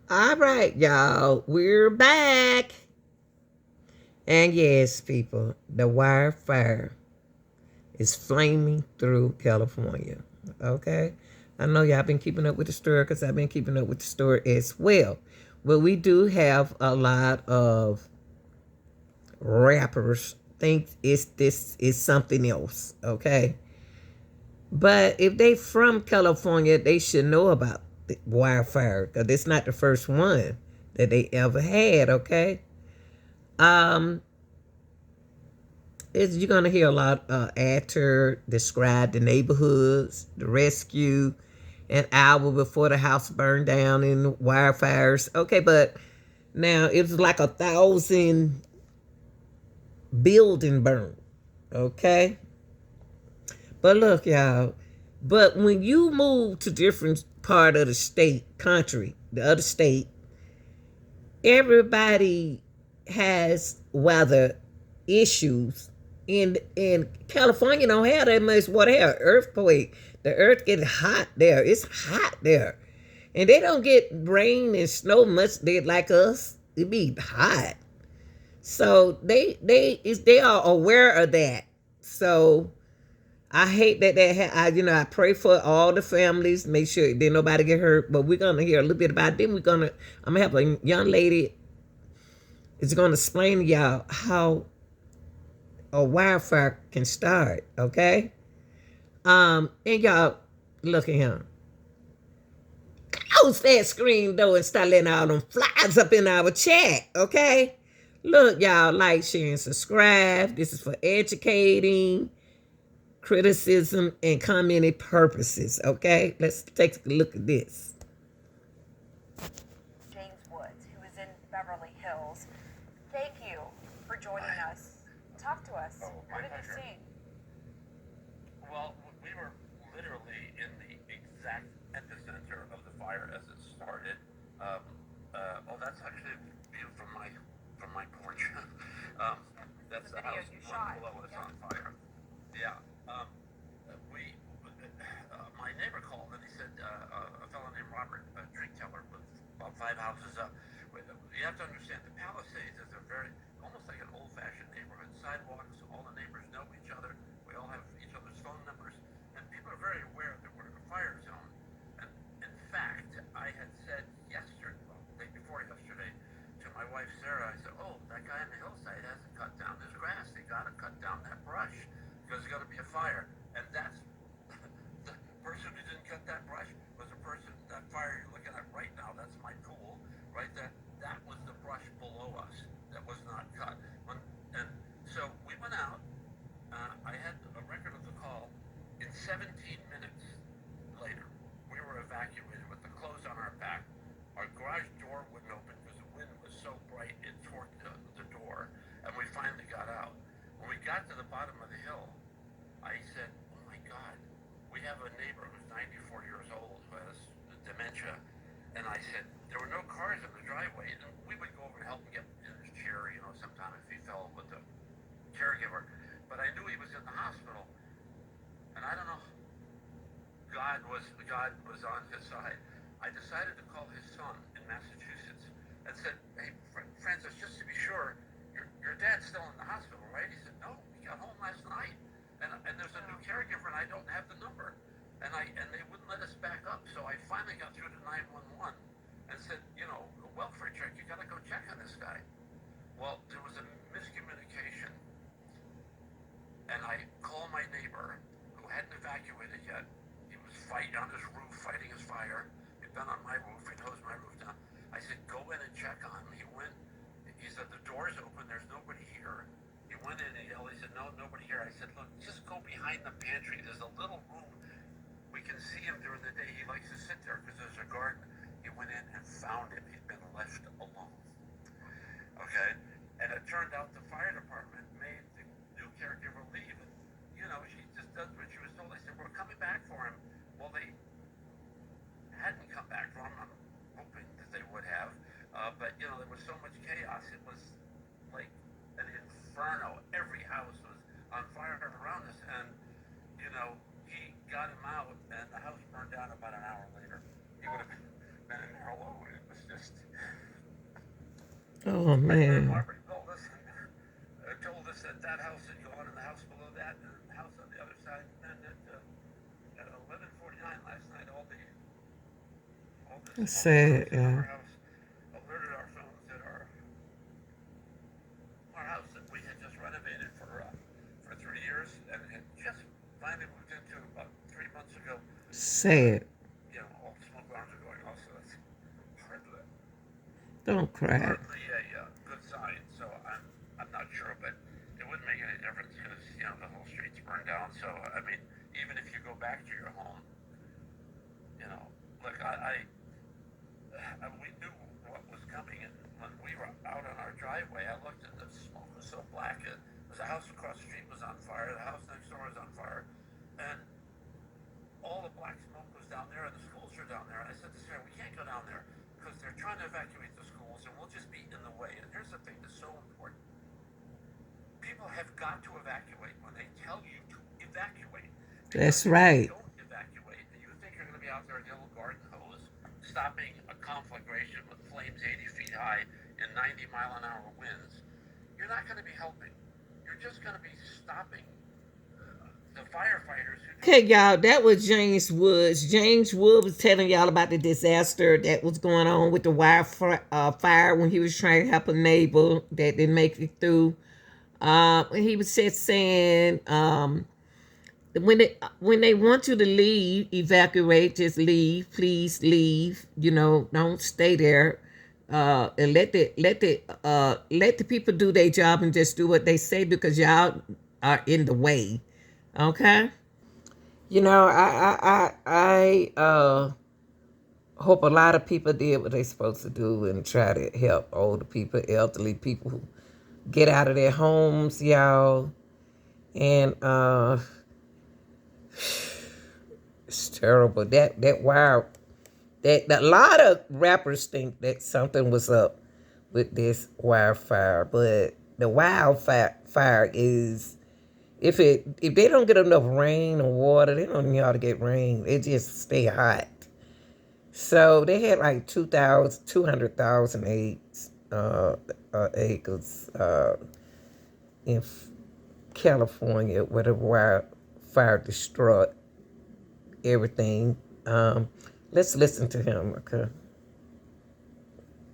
All right, y'all, we're back. And yes, people, the wildfire is flaming through California. Okay? I know y'all been keeping up with the story because I've been keeping up with the story as well. But we do have a lot of rappers think this is something else. Okay? But if they from California, they should know about the wildfire because it's not the first one that they ever had. Okay, um, you're gonna hear a lot actor describe the neighborhoods, the rescue, an hour before the house burned down in wildfires. Okay, but now it was like 1,000 building burned. Okay, but look, y'all. But when you move to different part of the state, country, the other state, everybody has weather issues. In California don't have that much water. They have earthquake. The earth gets hot there. It's hot there. And they don't get rain and snow much like us. It be hot. So they are aware of that. So I hate I pray for all the families, make sure that nobody get hurt. But we're gonna hear a little bit about them. I'm gonna have a young lady is gonna explain to y'all how a wildfire can start. Okay, and y'all look at him. Close that screen though and start letting all them flies up in our chat. Okay, look, y'all, like, share, and subscribe. This is for educating, criticism, and commenting purposes. Okay, let's take a look at this. James Woods, who is in Beverly Hills. Thank you for joining us. Talk to us. Oh, what my have you pleasure. seen? Well, we were literally in the exact epicenter of the fire as it started. Um, that's actually a view from my porch. um, that's The the video house you right shot. below us Yeah. on fire. Yeah. We my neighbor called and he said a fellow named Robert Drinkteller was about 5 houses up. You have to understand the Palisades is a very almost like an old-fashioned neighborhood. Sidewalks, all the neighbors know each other. We all have each other's phone numbers, and people are very aware that we're in a fire zone. And in fact, I had said yesterday, well, the day before yesterday, to my wife Sarah, I said, "Oh, that guy on the hillside hasn't cut down his grass. They got to cut down that brush because there's going to be a fire." And that's the person who didn't cut that brush was the person that fire you're looking at right now. That's my pool right there. That was the brush below us that was not cut. And so we went out. I had a record of the call. In 17 minutes later, we were evacuated with the clothes on our back. Our garage door wouldn't open because the wind was so bright it torqued the door, and we finally got out. When we got to the bottom of the hill, I said, "Oh my God, we have a neighbor who's 94 years old who has dementia." And I said, there were no cars in the driveway, and we would go over and help him get in his chair, sometime if he fell with the caregiver. But I knew he was in the hospital, and I don't know, God was on his side. I decided to call his son in Massachusetts and said, "Hey, Francis, just to be sure, your dad's still in the hospital, right?" He said, "No, he got home last night, and there's a new caregiver, and I don't have the number." And they wouldn't let us back up, so I finally got through to 911 and said, "A welfare check, you got to go check on this guy." Well, there was a miscommunication, and I called my neighbor who hadn't evacuated yet. He was fighting on his roof, fighting his fire. He'd been on my roof. He knows my roof down. I said, "Go in and check on him." He went. He said, "The door's open. There's nobody here." He went in and he yelled. He said, "No, nobody here." I said, "Look, just go behind the pantry. There's a little room. We can see him during the day. He likes to sit there because there's a garden." He went in and found him. He'd been left alone. Okay? And it turned out the fire department made the new caregiver leave. And, she just does what she was told. I said, "We're coming back for him." Well, they hadn't come back for him. I'm hoping that they would have. But, there was so much chaos. It was like an inferno. Every house was on fire around us. And, he got him out, and the house burned down about an hour later. He would have been in there alone. It was just Oh My friend man. Robert told us that that house had gone, and the house below that, and the house on the other side, and at 11:49 last night, all this That's smoke coming sad, from yeah. our house alerted our phones that our house that we had just renovated for 3 years and had just finally moved into about 3 months ago. Uh, Sad. all the smoke alarms are going off, so that's hardly, Don't cry. hardly a good sign. So I'm not sure, but it wouldn't make any difference because the whole street's burned down. So I mean, even if you go back to your home, look, we knew what was coming, and when we were out on our driveway, I looked and the smoke was so black. It was the house across the street was on fire. The house next door was on fire, and all the black smoke was down there, and the schools are down there. And I said to Sarah, we can't go down there because they're trying to evacuate the schools, and we'll just be in the way. And here's the thing that's so important: people have got to evacuate when they tell you to evacuate. Because That's if you right. don't evacuate, and you think you're going to be out there in yellow garden hose, stopping a conflagration with flames 80 feet high and 90-mile-an-hour winds, you're not going to be helping. You're just going to be stopping the firefighters who Okay, y'all, that was James Woods. James Wood was telling y'all about the disaster that was going on with the fire when he was trying to help a neighbor that didn't make it through. He was just saying, when they want you to leave, evacuate, just leave, please leave. Don't stay there. And let the people do their job and just do what they say because y'all are in the way. Okay. I hope a lot of people did what they're supposed to do and try to help older people, elderly people who get out of their homes, y'all. And it's terrible. That wild. That a lot of rappers think that something was up with this wildfire, but the wildfire is if they don't get enough rain or water, they don't need to get rain. They just stay hot. So they had like 200,000 acres in California where the wildfire destroyed everything. Let's listen to him, okay?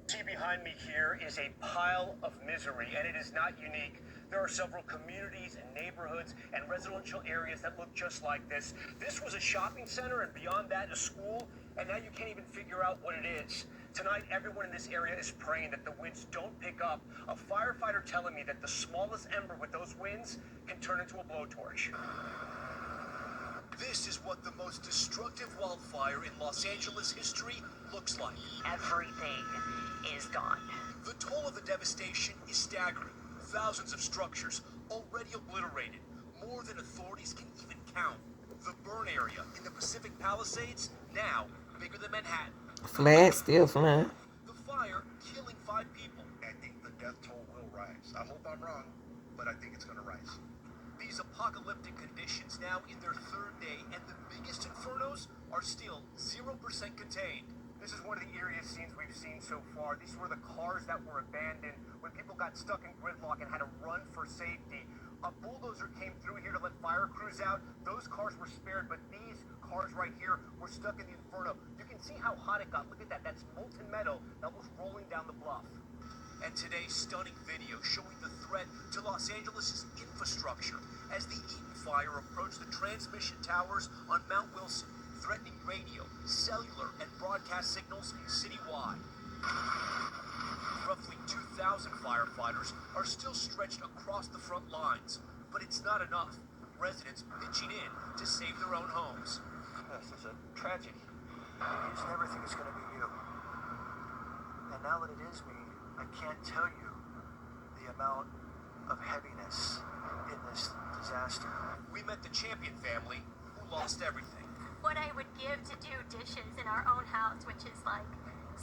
See behind me here is a pile of misery, and it is not unique. There are several communities and neighborhoods and residential areas that look just like this. This was a shopping center, and beyond that, a school, and now you can't even figure out what it is. Tonight, everyone in this area is praying that the winds don't pick up. A firefighter telling me that the smallest ember with those winds can turn into a blowtorch. This is what the most destructive wildfire in Los Angeles history looks like. Everything is gone. The toll of the devastation is staggering. Thousands of structures already obliterated, more than authorities can even count. The burn area in the Pacific Palisades, now bigger than Manhattan. Flag still flying. The fire killing 5 people. I think the death toll will rise. I hope I'm wrong, but I think it's going to rise. These apocalyptic conditions now in their 3rd day, and the biggest infernos are still 0% contained. This is one of the eeriest scenes we've seen so far. These were the cars that were abandoned when people got stuck in gridlock and had to run for safety. A bulldozer came through here to let fire crews out. Those cars were spared, but these cars right here were stuck in the inferno. You can see how hot it got. Look at that. That's molten metal that was rolling down the bluff. And today's stunning video showing the threat to Los Angeles' infrastructure as the Eaton fire approached the transmission towers on Mount Wilson, threatening radio, cellular, and broadcast signals citywide. Roughly 2,000 firefighters are still stretched across the front lines, but it's not enough. Residents pitching in to save their own homes. This is a tragedy. You just never think it's going to be you. And now that it is me, I can't tell you the amount of heaviness in this disaster. We met the Champion family who lost everything. What I would give to do dishes in our own house, which is like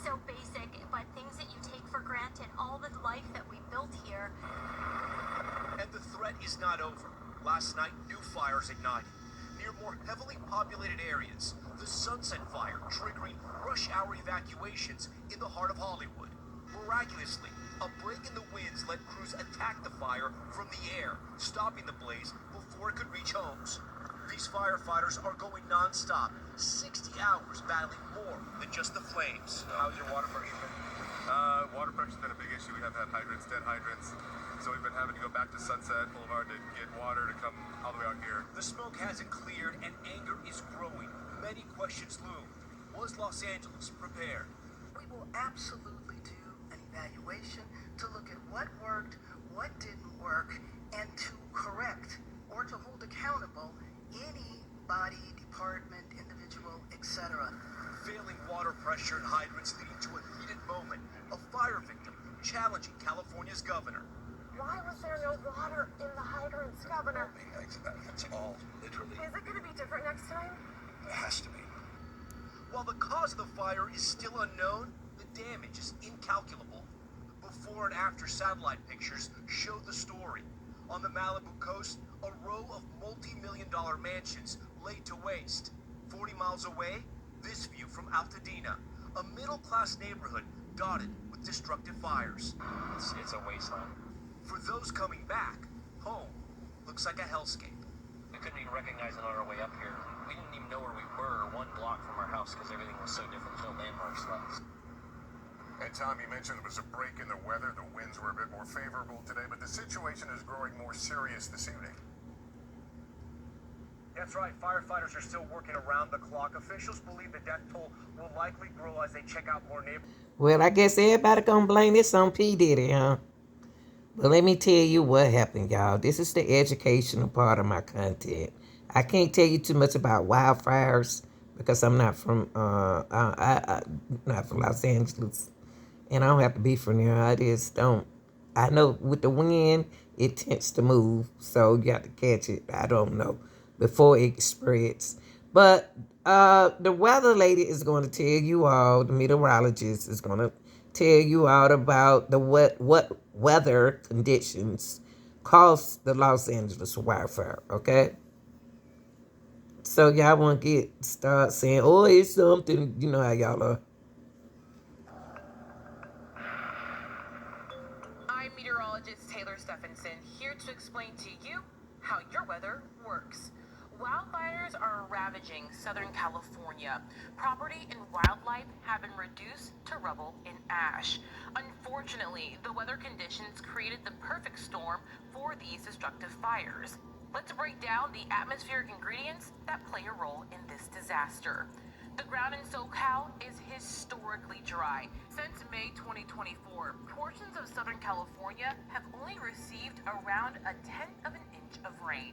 so basic, but things that you take for granted, all the life that we built here. And the threat is not over. Last night, new fires ignited near more heavily populated areas. The Sunset Fire triggering rush hour evacuations in the heart of Hollywood. Miraculously, a break in the winds let crews attack the fire from the air, stopping the blaze before it could reach homes. These firefighters are going non-stop, 60 hours battling more than just the flames. How's your water pressure been? Water pressure's been a big issue. We haven't had hydrants, dead hydrants. So we've been having to go back to Sunset Boulevard to get water to come all the way out here. The smoke hasn't cleared and anger is growing. Many questions loom. Was Los Angeles prepared? We will absolutely do an evaluation to look at what worked, what didn't work, and to correct or to hold accountable any body, department, individual, etc. Failing water pressure and hydrants leading to a heated moment. A fire victim challenging California's governor. Why was there no water in the hydrants, Governor? That's all, literally. Is it going to be different next time? It has to be. While the cause of the fire is still unknown, the damage is incalculable. Before and after satellite pictures show the story. On the Malibu coast, a row of multi-million-dollar mansions laid to waste. 40 miles away, this view from Altadena, a middle-class neighborhood dotted with destructive fires. It's a wasteland. For those coming back, home looks like a hellscape. We couldn't even recognize it on our way up here. We didn't even know where we were 1 block from our house because everything was so different. There's no landmarks left. And Tom, you mentioned it was a break in the weather. The winds were a bit more favorable today, but the situation is growing more serious this evening. That's right, firefighters are still working around the clock. Officials believe the death toll will likely grow as they check out more neighborhoods. Well, I guess everybody gonna blame this on P. Diddy, huh? But let me tell you what happened, y'all. This is the educational part of my content. I can't tell you too much about wildfires because I'm not from not from Los Angeles, and I don't have to be from there. I just don't. I know with the wind, it tends to move, so you have to catch it. I don't know before it spreads. But the weather lady is going to tell you all. The meteorologist is going to tell you all about the what weather conditions caused the Los Angeles wildfire. Okay. So y'all want to start saying, oh, it's something, you know how y'all are. I'm meteorologist Taylor Stephenson, here to explain to you how your weather works. Wildfires are ravaging Southern California. Property and wildlife have been reduced to rubble and ash. Unfortunately, the weather conditions created the perfect storm for these destructive fires. Let's break down the atmospheric ingredients that play a role in this disaster. The ground in SoCal is historically dry. Since May 2024, portions of Southern California have only received around 1/10 of an inch of rain.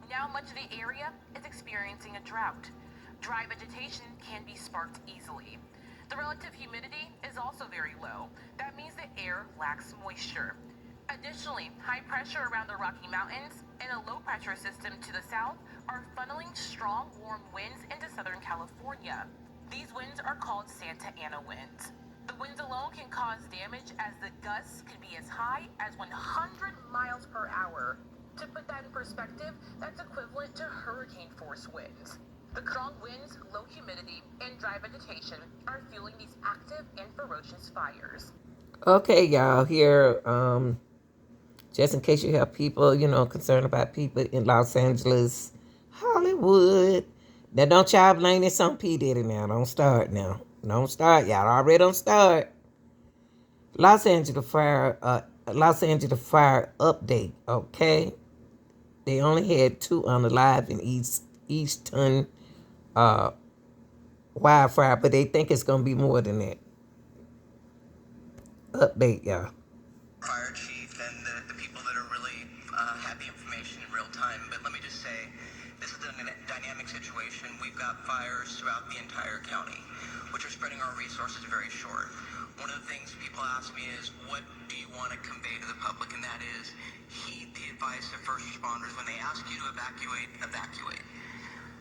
Now much of the area is experiencing a drought. Dry vegetation can be sparked easily. The relative humidity is also very low. That means the air lacks moisture. Additionally, high pressure around the Rocky Mountains and a low pressure system to the south are funneling strong warm winds into Southern California. These winds are called Santa Ana winds. The winds alone can cause damage as the gusts can be as high as 100 miles per hour. To put that in perspective, that's equivalent to hurricane force winds. The strong winds, low humidity, and dry vegetation are fueling these active and ferocious fires. Okay, y'all, here, just in case you have people, concerned about people in Los Angeles, Hollywood. Now, don't y'all blame this on P. Diddy now. Don't start now. Don't start. Y'all already don't start. Los Angeles fire update, okay? They only had 2 unalive in Easton wildfire, but they think it's going to be more than that. Update, y'all. Fire chief and the people that are really have the information in real time. But let me just say, this is a dynamic situation. We've got fires throughout the entire county, which are spreading our resources very short. One of the things people ask me is, what do you want to convey to the public? And that is, heed the advice of first responders. When they ask you to evacuate, evacuate.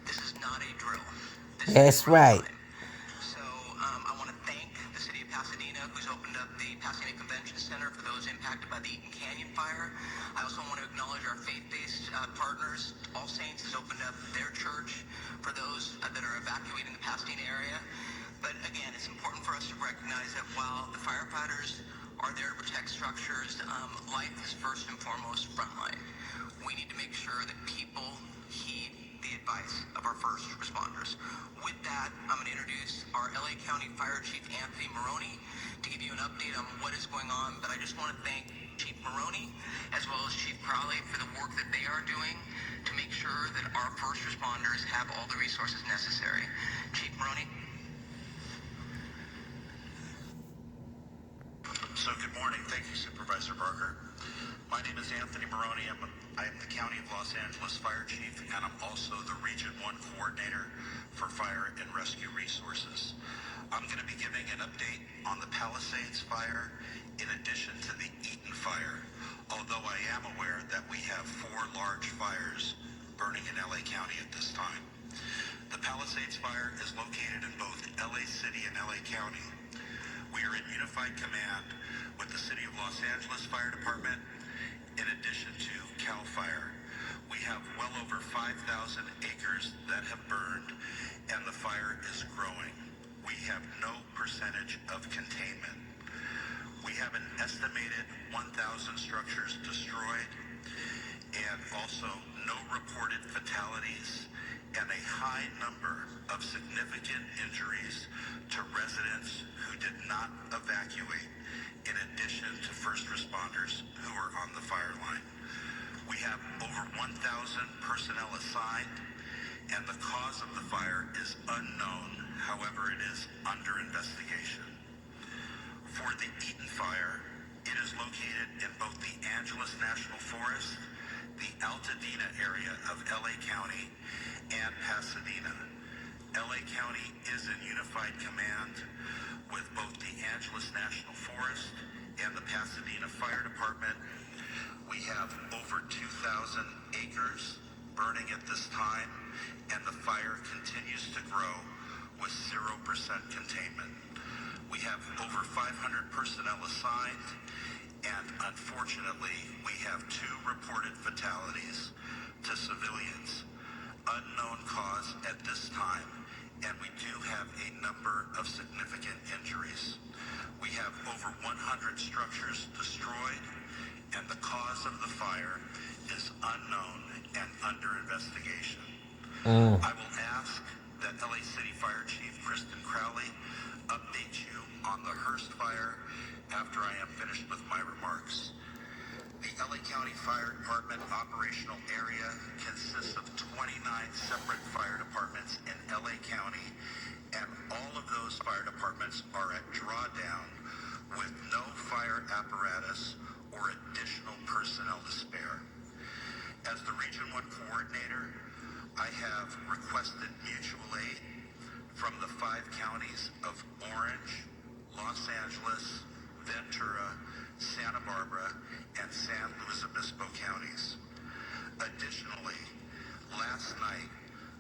This is not a drill. That's right. So I want to thank the city of Pasadena, who's opened up the Pasadena Convention Center for those impacted by the Eaton Canyon fire. I also want to acknowledge our faith-based partners. All Saints has opened up their church for those that are evacuating the Pasadena area. But again, it's important for us to recognize that while the firefighters are there to protect structures, life is first and foremost frontline. We need to make sure that people heed the advice of our first responders. With that, I'm going to introduce our LA County Fire Chief Anthony Maroney to give you an update on what is going on. But I just want to thank Chief Maroney as well as Chief Crowley for the work that they are doing to make sure that our first responders have all the resources necessary. Chief Maroney. So good morning. Thank you, Supervisor Barker. My name is Anthony Maroney. I am the County of Los Angeles Fire Chief, and I'm also the Region 1 Coordinator for Fire and Rescue Resources. I'm going to be giving an update on the Palisades fire in addition to the Eaton fire, although I am aware that we have 4 large fires burning in LA County at this time. The Palisades fire is located in both LA City and LA County. We are in unified command with the City of Los Angeles Fire Department in addition to CAL FIRE. We have well over 5,000 acres that have burned, and the fire is growing. We have no percentage of containment. We have an estimated 1,000 structures destroyed, and also no reported fatalities, and a high number of significant injuries to residents who did not evacuate, in addition to first responders who are on the fire line. We have over 1,000 personnel assigned, and the cause of the fire is unknown. However, it is under investigation. For the Eaton fire, it is located in both the Angeles National Forest, the Altadena area of LA County, and Pasadena. LA County is in unified command with both the Angeles National Forest and the Pasadena Fire Department. We have over 2,000 acres burning at this time, and the fire continues to grow with 0% containment. We have over 500 personnel assigned, and unfortunately, we have 2 reported fatalities to civilians. Unknown cause at this time, and we do have a number of significant injuries. We have over 100 structures destroyed, and the cause of the fire is unknown and under investigation. I will ask that LA City Fire Chief Kristen Crowley update you on the Hearst fire after I am finished with my remarks. The LA County Fire Department operational area consists of 29 separate fire departments in LA County, and all of those fire departments are at drawdown with no fire apparatus or additional personnel to spare. As the Region 1 Coordinator, I have requested mutual aid from the 5 counties of Orange, Los Angeles, Ventura, Santa Barbara, and San Luis Obispo counties. Additionally, last night,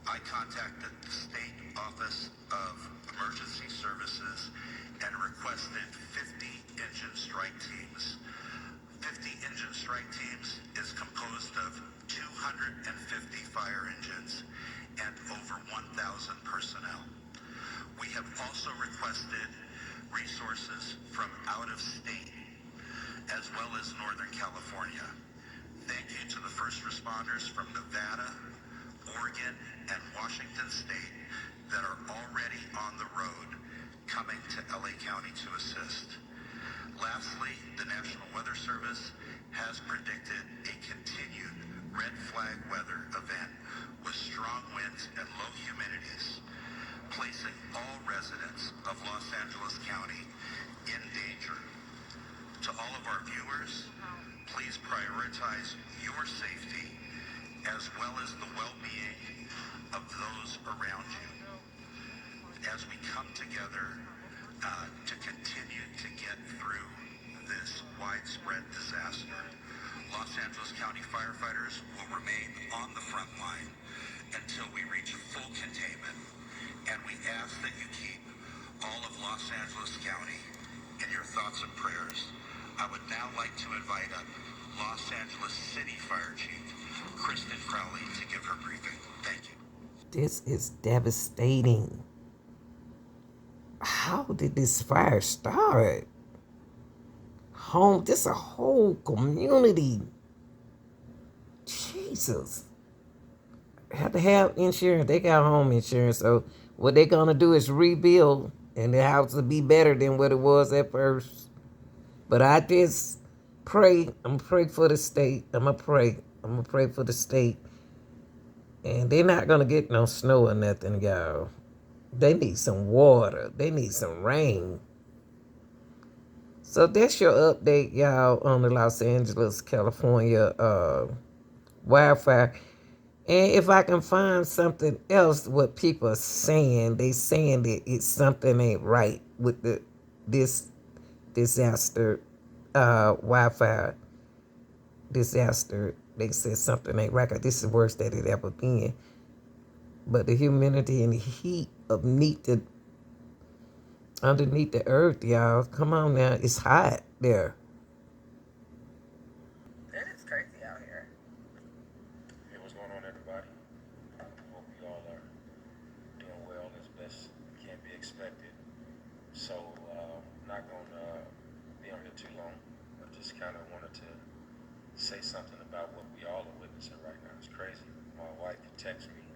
I contacted the State Office of Emergency Services and requested 50 engine strike teams. 50 engine strike teams is composed of 250 fire engines and over 1,000 personnel. We have also requested resources from out of state as well as Northern California. Thank you to the first responders from Nevada, Oregon, and Washington State that are already on the road coming to LA County to assist. Lastly, the National Weather Service has predicted a continued red flag weather event with strong winds and low humidities, placing all residents of Los Angeles County in danger. To all of our viewers, please prioritize your safety as well as the well-being of those around you as we come together to continue to get through this widespread disaster. Los Angeles County firefighters will remain on the front line until we reach full containment, and we ask that you keep all of Los Angeles County in your thoughts and prayers. I would now like to invite up Los Angeles City Fire Chief Kristen Crowley to give her briefing. Thank you. This is devastating. how did this fire start? This a whole community. Jesus. Have to have insurance. They got home insurance. So what they gonna do is rebuild, and the house will be better than what it was at first. But I just pray. I'm gonna pray for the state. I'm gonna pray for the state. And they're not gonna get no snow or nothing, y'all. They need some water. They need some rain. So that's your update, y'all, on the Los Angeles, California wildfire. And if I can find something else, what people are saying, they saying that it's something ain't right with this disaster, wildfire disaster. They said something ain't right. This is worse than it ever been. But the humidity and the heat underneath the earth, y'all. Come on now, it's hot there. It is crazy out here. Hey, what's going on, everybody? Hope you all are doing well as best can be expected. So, I'm not going to be on here too long. I just kind of wanted to say something about what we all are witnessing right now. It's crazy. My wife texted me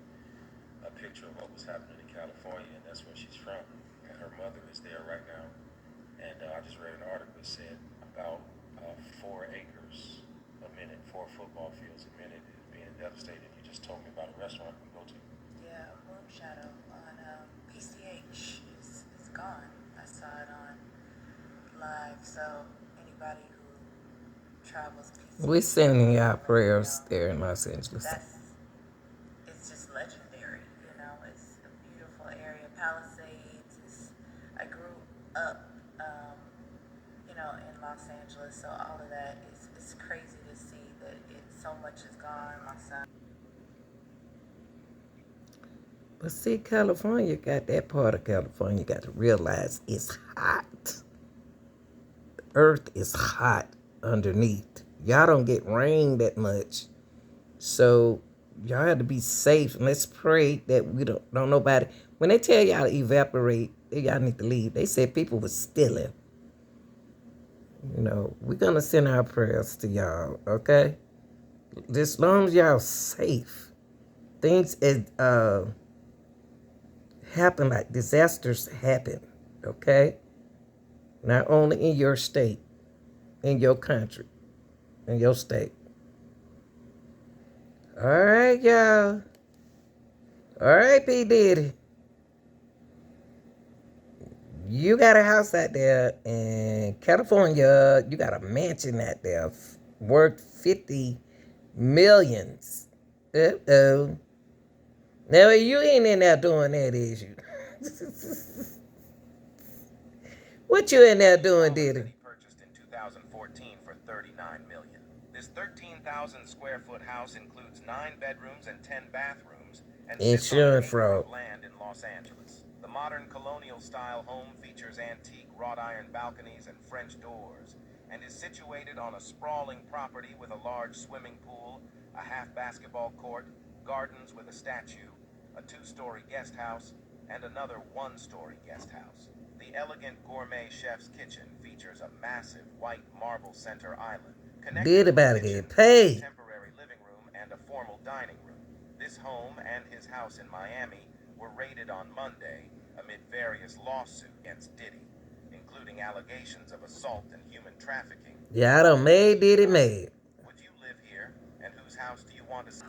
a picture of what was happening in California, and that's where she's from. And her mother is there right now. And I just read an article that said about 4 acres a minute, 4 football fields a minute is being devastated. You just told me about a restaurant we go to. Yeah, Room Shadow on PCH is gone. I saw it on live. So anybody who travels PCH, We're sending y'all prayers there in Los Angeles. It's just legendary. You know, it's a beautiful area. Palisades. I grew up, you know, in Los Angeles, so all of that is crazy to see that so much is gone. My son. But see, California got that part of California. You got to realize it's hot. The earth is hot underneath. Y'all don't get rain that much. So y'all have to be safe. And let's pray that we don't nobody. When they tell y'all to evaporate, y'all need to leave. They said people were stealing. You know, we're going to send our prayers to y'all, okay? As long as y'all safe. Things happen, like disasters happen, okay? Not only in your state, in your country, in your state. All right, y'all. All right, P. Diddy. You got a house out there in California. You got a mansion out there worth 50 millions. Uh-oh. Now, you ain't in there doing that, is you? What you in there doing, Diddy? Purchased in 2014 for $39 million. This 13,000 square foot house includes 9 bedrooms and 10 bathrooms and insurance fraud. Land in Los Angeles. The modern colonial style home features antique wrought iron balconies and French doors and is situated on a sprawling property with a large swimming pool, a half basketball court, gardens with a statue, a 2-story guest house, and another 1-story guest house. The elegant gourmet chef's kitchen features a massive white marble center island Did about to get paid. A temporary living room and a formal dining room. This home and his house in Miami were raided on Monday amid various lawsuits against Diddy, including allegations of assault and human trafficking. Yeah, I done made Diddy mad. Would you live here? And whose house do you want to see?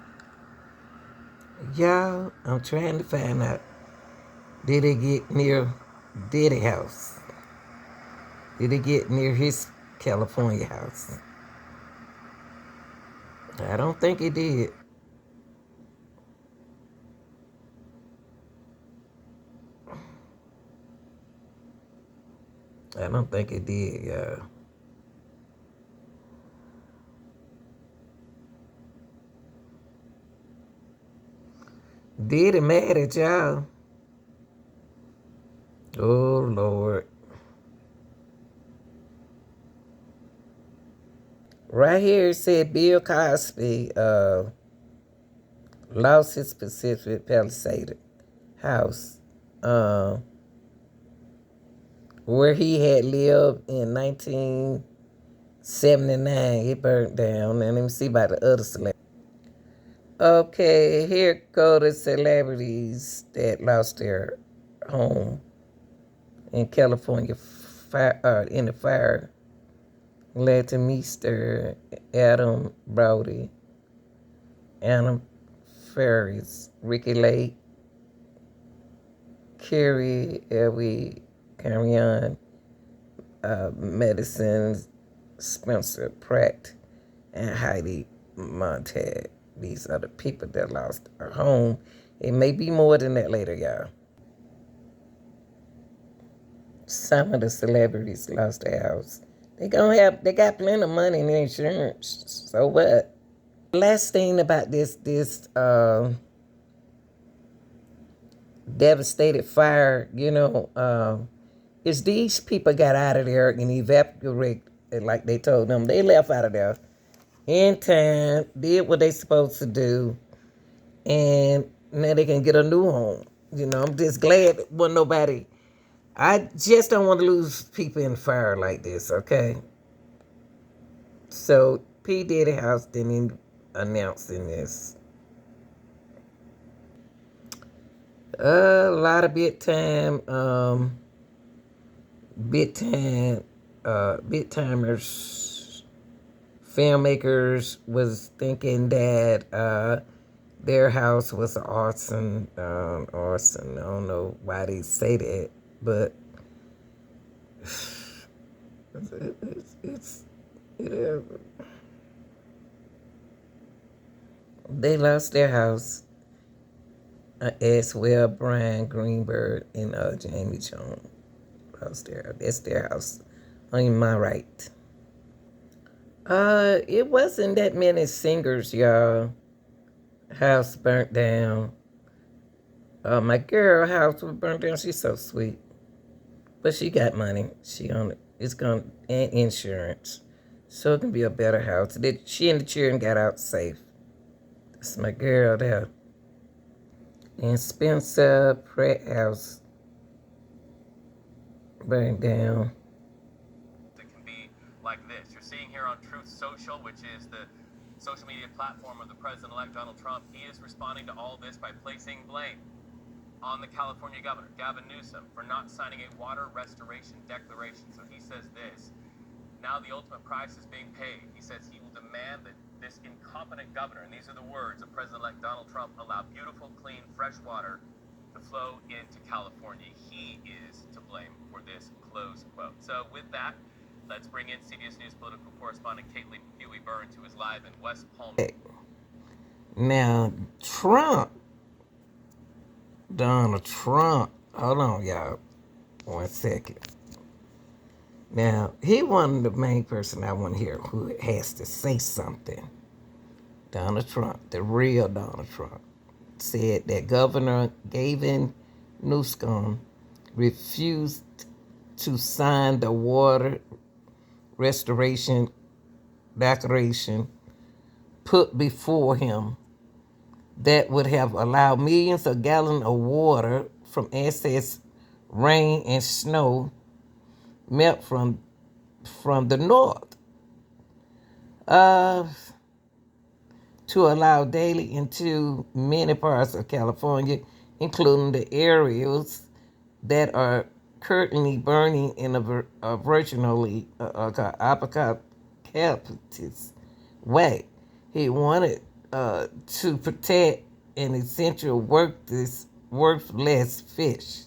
Y'all, I'm trying to find out. Did it get near Diddy house? Did it get near his California house? I don't think it did. I don't think it did, y'all. Did it mad at y'all? Oh, Lord. Right here it said Bill Cosby lost his Pacific Palisade house. where he had lived in 1979. It burnt down. And let me see about the other celebrities. Okay, here go the celebrities that lost their home in California in the fire. Glad to meet Adam Brody, Anna Ferris, Ricky Lake, Carrie Elwie, Carrion, Medicine, Spencer Pratt, and Heidi Montag. These are the people that lost their home. It may be more than that later, y'all. Some of the celebrities lost their house. They got plenty of money in insurance. So what? Last thing about this devastated fire, is these people got out of there and evaporated like they told them. They left out of there in time, did what they supposed to do, and now they can get a new home. I'm just glad it wasn't nobody. I just don't want to lose people in the fire like this, okay? So P. Diddy House didn't even announce in this. A lot of big timers, filmmakers was thinking that their house was arson. Arson. I don't know why they say that, but they lost their house as well. Brian Greenberg and Jamie Jones lost that's their house on my right. It wasn't that many singers, y'all. House burnt down. My girl house was burnt down. She's so sweet, but she got money. It's gonna and insurance, so it can be a better house. She and the children got out safe. That's my girl there. And Spencer Pratt house burned down. It can be like this. You're seeing here on Truth Social, which is the social media platform of the President-elect Donald Trump. He is responding to all this by placing blame on the California governor, Gavin Newsom, for not signing a water restoration declaration. So he says this: now the ultimate price is being paid. He says he will demand that this incompetent governor, and these are the words of President-elect Donald Trump, allow beautiful, clean, fresh water to flow into California. He is to blame for this, close quote. So with that, let's bring in CBS News political correspondent Caitlin Huey-Burns, who is live in West Palm. Now, Donald Trump, hold on, y'all, 1 second. Now, he one of the main person I want to hear who has to say something. Donald Trump, the real Donald Trump, said that Governor Gavin Newsom refused to sign the water restoration declaration put before him that would have allowed millions of gallons of water from excess rain and snow melt from the north to allow daily into many parts of California, including the areas that are currently burning in a virtually apocalyptic way. He wanted to protect an essential worthless fish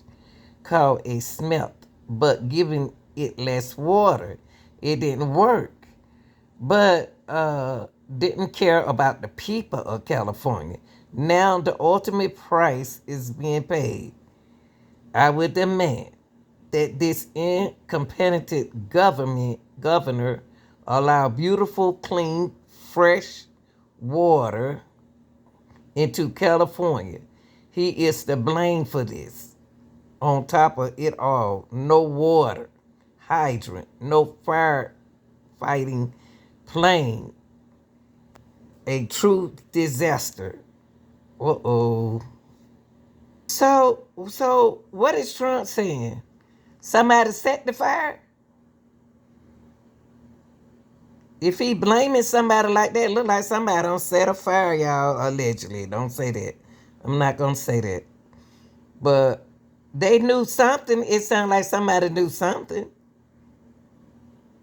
called a smelt, but giving it less water, it didn't work. But didn't care about the people of California. Now the ultimate price is being paid. I would demand that this incompetent governor allow beautiful, clean, fresh water into California. He is to blame for this. On top of it all, no water, hydrant, no firefighting plane. A true disaster. Uh-oh. So what is Trump saying? Somebody set the fire? If he blaming somebody like that, look like somebody don't set a fire, y'all, allegedly. Don't say that. I'm not going to say that. But they knew something. It sounded like somebody knew something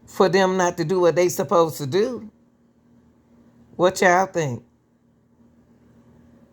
for them not to do what they supposed to do. What y'all think?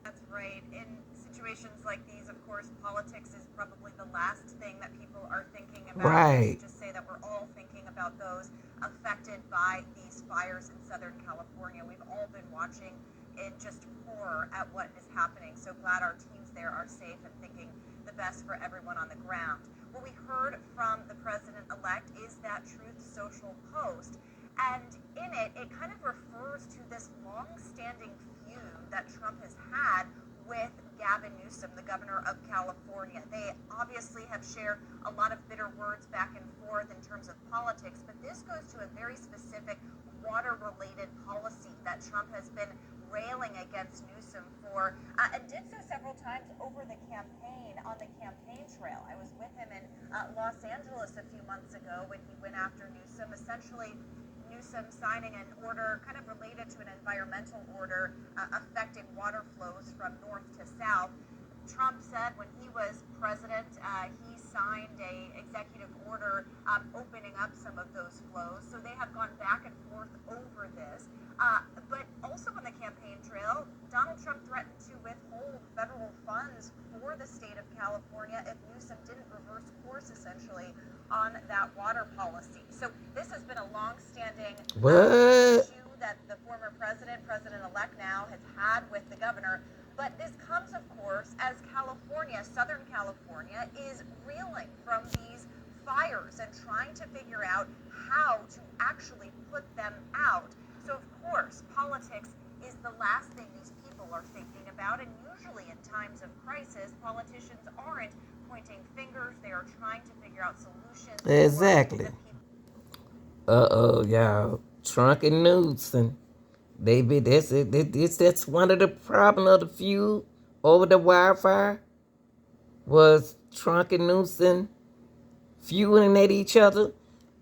That's right. In situations like these, of course, politics is probably the last thing that people are thinking about. Right. Just say that we're all thinking about those affected by these fires in Southern California. We've all been watching in just horror at what is happening. So glad our teams there are safe and thinking the best for everyone on the ground. What we heard from the president-elect is that Truth Social post. And in it, it kind of refers to this long-standing feud that Trump has had with Gavin Newsom, the governor of California. They obviously have shared a lot of bitter words back and forth in terms of politics, but this goes to a very specific water-related policy that Trump has been railing against Newsom for, and did so several times over the campaign, on the campaign trail. I was with him in Los Angeles a few months ago when he went after Newsom, essentially Newsom signing an order kind of related to an environmental order affecting water flows from north to south. Trump said when he was president, he signed a executive order opening up some of those flows. So they have gone back and forth over this. But also on the campaign trail, Donald Trump threatened to withhold federal funds for the state of California if Newsom didn't reverse course, essentially, on that water policy. So this has been a long-standing issue that the former president-elect now, has had with the governor. But this comes, of course, as California, Southern California, is reeling from these fires and trying to figure out how to actually put them out. So, of course, politics is the last thing these people are thinking about. And usually in times of crisis, politicians aren't pointing fingers. They are trying to figure out solutions. Exactly. Y'all. Trump and Newsom. That's one of the problems of the feud over the wildfire was Trump and Newsom feuding at each other.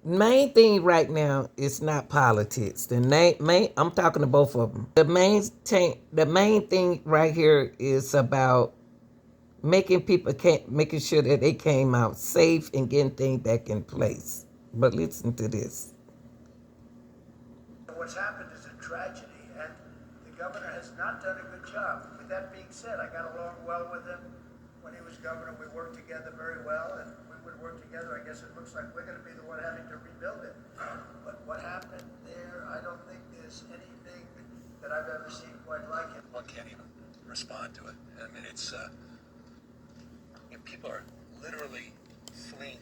Main thing right now is not politics. I'm talking to both of them. The main thing right here is about making sure that they came out safe and getting things back in place. But listen to this. What's happened is a tragedy, and the governor has not done a good job. With that being said, I got along well with him when he was governor. We worked together very well, and we would work together. I guess it looks like we're going to be the one having to rebuild it. But what happened there, I don't think there's anything that I've ever seen quite like it. One can't even respond to it. I mean, it's people are literally fleeing.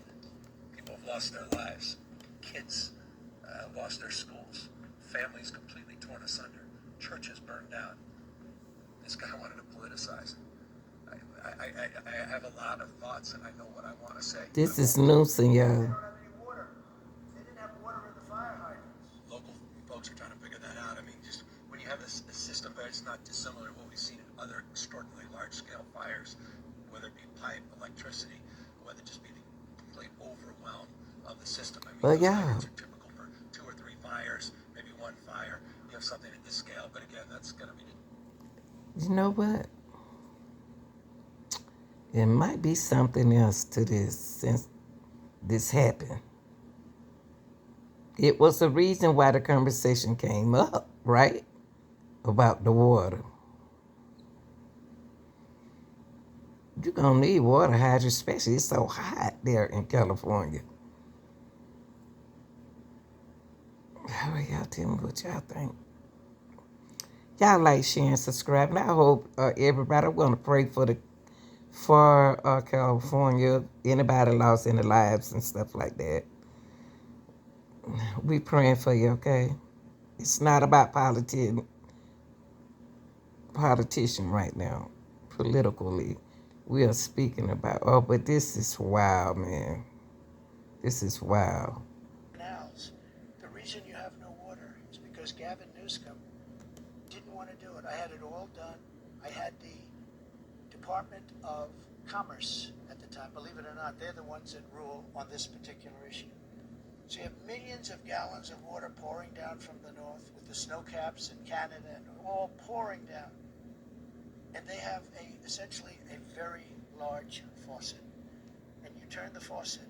People have lost their lives. Kids lost their schools. Families completely torn asunder. Churches burned down. This guy wanted to politicize it. I have a lot of thoughts, and I know what I want to say. This is Newsom, y'all. They don't have any water. They didn't have water in the fire hydrants. Local folks are trying to figure that out. I mean, just when you have a system that's not dissimilar to what we've seen in other extraordinarily large-scale fires, whether it be pipe, electricity, whether it just be the complete overwhelm of the system. I mean, But those yeah. hydrants are typical for 2 or 3 fires, maybe 1 fire. You have something at this scale, but again, that's going to be... You know what? It might be something else to this since this happened. It was the reason why the conversation came up, right? About the water. You're going to need water hydrants, especially it's so hot there in California. All right, y'all tell me what y'all think. Y'all like, share, and subscribe. And I hope everybody, I'm going to pray for California, anybody lost any lives and stuff like that. We praying for you, okay? It's not about politician right now, politically. We are speaking about, but this is wild, man. This is wild. Canals. The reason you have no water is because Gavin Newsom didn't want to do it. I had it all done. I had the Department of Commerce at the time, believe it or not, they're the ones that rule on this particular issue. So you have millions of gallons of water pouring down from the north with the snow caps in Canada and all pouring down. And they have essentially a very large faucet. And you turn the faucet,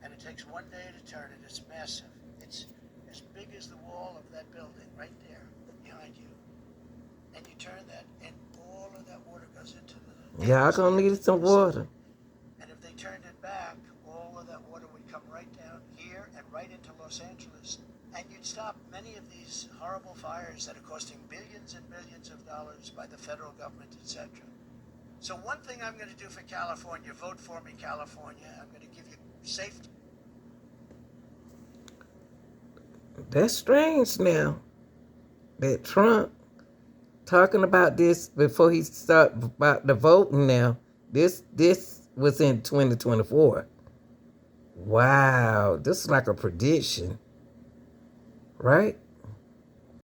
and it takes one day to turn it. It's massive. It's as big as the wall of that building right there behind you. And you turn that, and all of that water goes into the... Y'all gonna need some water. And if they turned it back, all of that water would come right down here and right into Los Angeles. And you'd stop many of these horrible fires that are costing billions and billions of dollars by the federal government, etc. So one thing I'm going to do for California, vote for me, California. I'm going to give you safety. That's strange now. That Trump talking about this before he start about the voting now. This was in 2024. Wow, this is like a prediction, right?